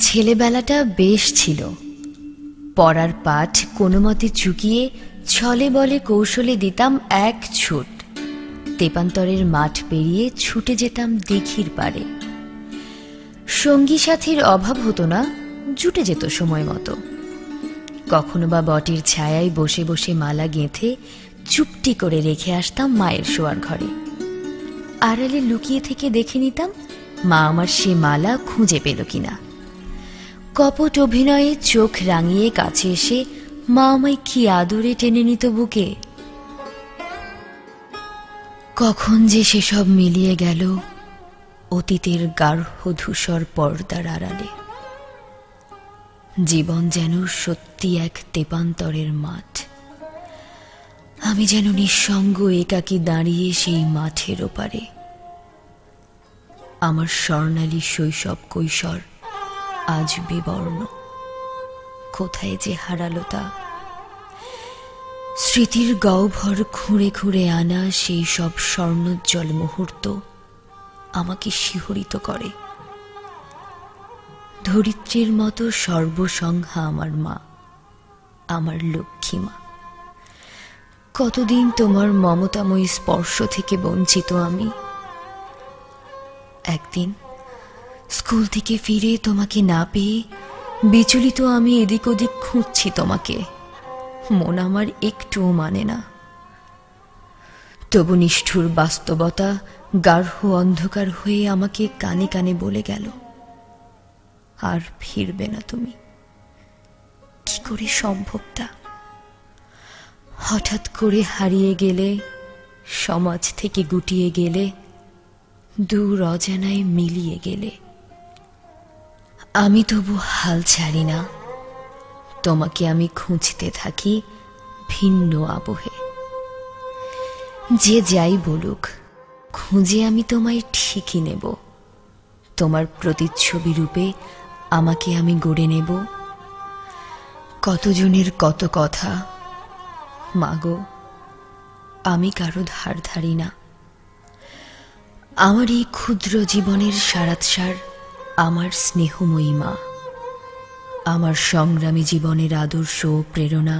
ছেলেবেলাটা বেশ ছিল। পড়ার পাঠ কোনো মতে চুকিয়ে ছলে বলে কৌশলে দিতাম এক ছুট। তেপান্তরের মাঠ পেরিয়ে ছুটে যেতাম দিঘির পাড়ে। সঙ্গী সাথীর অভাব হতো না, জুটে যেত সময় মতো। কখনো বা বটের ছায়ায় বসে বসে মালা গেঁথে চুপটি করে রেখে আসতাম মায়ের শোয়ার ঘরে। আড়ালে লুকিয়ে থেকে দেখে নিতাম মা আমার সে মালা খুঁজে পেল কিনা। কপট অভিনয়ে চোখ রাঙিয়ে কাছে এসে মা আমায় কি আদরে টেনে নিত বুকে। কখন যে সেসব মিলিয়ে গেল অতীতের গাঢ় ধূসর পর্দার আড়ালে। জীবন যেন সত্যি এক তেপান্তরের মাঠ। আমি যেন নিঃসঙ্গ একাকী দাঁড়িয়ে সেই মাঠের ওপারে। আমার স্বর্ণালী শৈশব কৈশোর আজ বিবর্ণ, কোথায় যে হারালো তা। স্মৃতির গহ্বর খুঁড়ে খুঁড়ে আনা সেই সব স্বর্ণোজ্জ্বল মুহূর্ত আমাকে শিহরিত করে। ধরিত্রীর মতো সর্বসংহা আমার মা, আমার লক্ষ্মী মা। কতদিন তোমার মমতাময়ী স্পর্শ থেকে বঞ্চিত আমি। একদিন স্কুল থেকে ফিরে তোমাকে না পেয়ে বিচলিত আমি এদিক ওদিক খুঁজছি তোমাকে। মন আমার একটুও মানে না। তবু নিষ্ঠুর বাস্তবতা গাঢ় অন্ধকার হয়ে আমাকে কানে কানে বলে গেল, আর ফিরবে না তুমি। কি করে সম্ভব তা? হঠাৎ করে হারিয়ে গেলে, সমাজ থেকে গুটিয়ে গেলে, দূর অজানায় মিলিয়ে গেলে। আমি তবু হাল ছাড়ি না, তোমাকে আমি খুঁজতে থাকি ভিন্ন আবহে। যে যাই বলুক, খুঁজে আমি তোমায় ঠিকই নেব। তোমার প্রতিচ্ছবি রূপে আমাকে আমি গড়ে নেব। কতজনের কত কথা, মাগো আমি কারো ধার ধারি না। আমার এই ক্ষুদ্র জীবনের সারাৎসার আমার স্নেহময়ী মা। আমার সংগ্রামী জীবনের আদর্শ ও প্রেরণা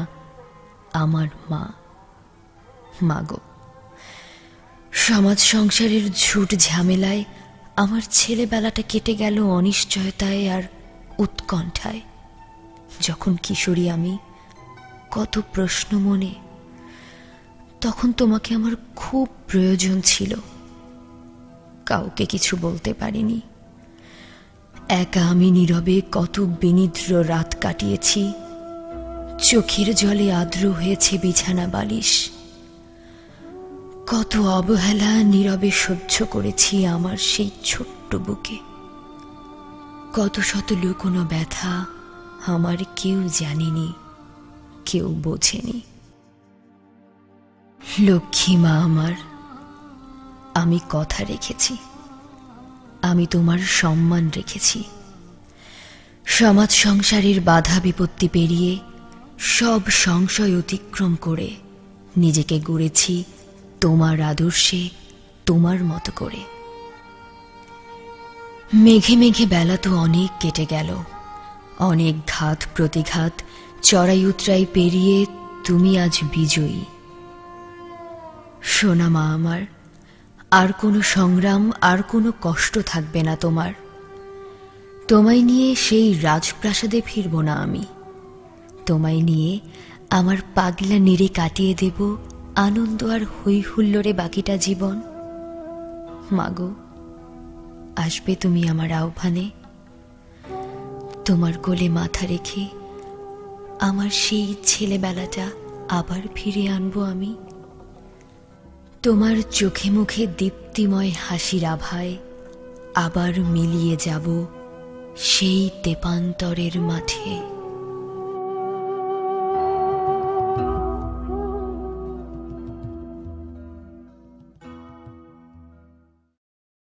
আমার মা। মাগো, সমাজ সংসারের ঝুট ঝামেলায় আমার ছেলেবেলাটা কেটে গেল অনিশ্চয়তায় আর উৎকণ্ঠায়। যখন কিশোরী আমি, কত প্রশ্ন মনে। তখন তোমাকে আমার খুব প্রয়োজন ছিল। কাউকে কিছু বলতে পারিনি। একা আমি নীরবে কত বিনিদ্র রাত কাটিয়েছি। চোখের জলে আর্দ্র হয়েছে বিছানা বালিশ। কত অবহেলা নীরবে সহ্য করেছি আমার সেই ছোট্ট বুকে। কত শত লুকোনো ব্যথা আমার কেউ জানেনি, কেউ বোঝেনি। লক্ষ্মী মা আমার, আমি কথা রেখেছি। আমি তোমার সম্মান রেখেছি। সমাজ সংসারের বাধা বিপত্তি পেরিয়ে, সব সংশয় অতিক্রম করে নিজেকে গড়েছি তোমার আদর্শে, তোমার মতো করে। মেঘে মেঘে বেলা তো অনেক কেটে গেল। অনেক ঘাত প্রতিঘাত চড়াই উতরাই পেরিয়ে তুমি আজ বিজয়ী। সোনা মা আমার, আর কোনো সংগ্রাম, আর কোনো কষ্ট থাকবে না তোমার। তোমায় নিয়ে সেই রাজপ্রাসাদে ফিরব না আমি। তোমায় নিয়ে আমার পাগলা নিরে কাটিয়ে দেব আনন্দ আর হই হুল্লোড়ে বাকিটা জীবন। মাগো, আসবে তুমি আমার আহ্বানে? তোমার কোলে মাথা রেখে আমার সেই ছেলেবেলাটা আবার ফিরে আনবো আমি। তোমার চোখে মুখে দীপ্তিময় হাসির আভায় আবার মিলিয়ে যাব সেই তেপান্তরের মাঠে।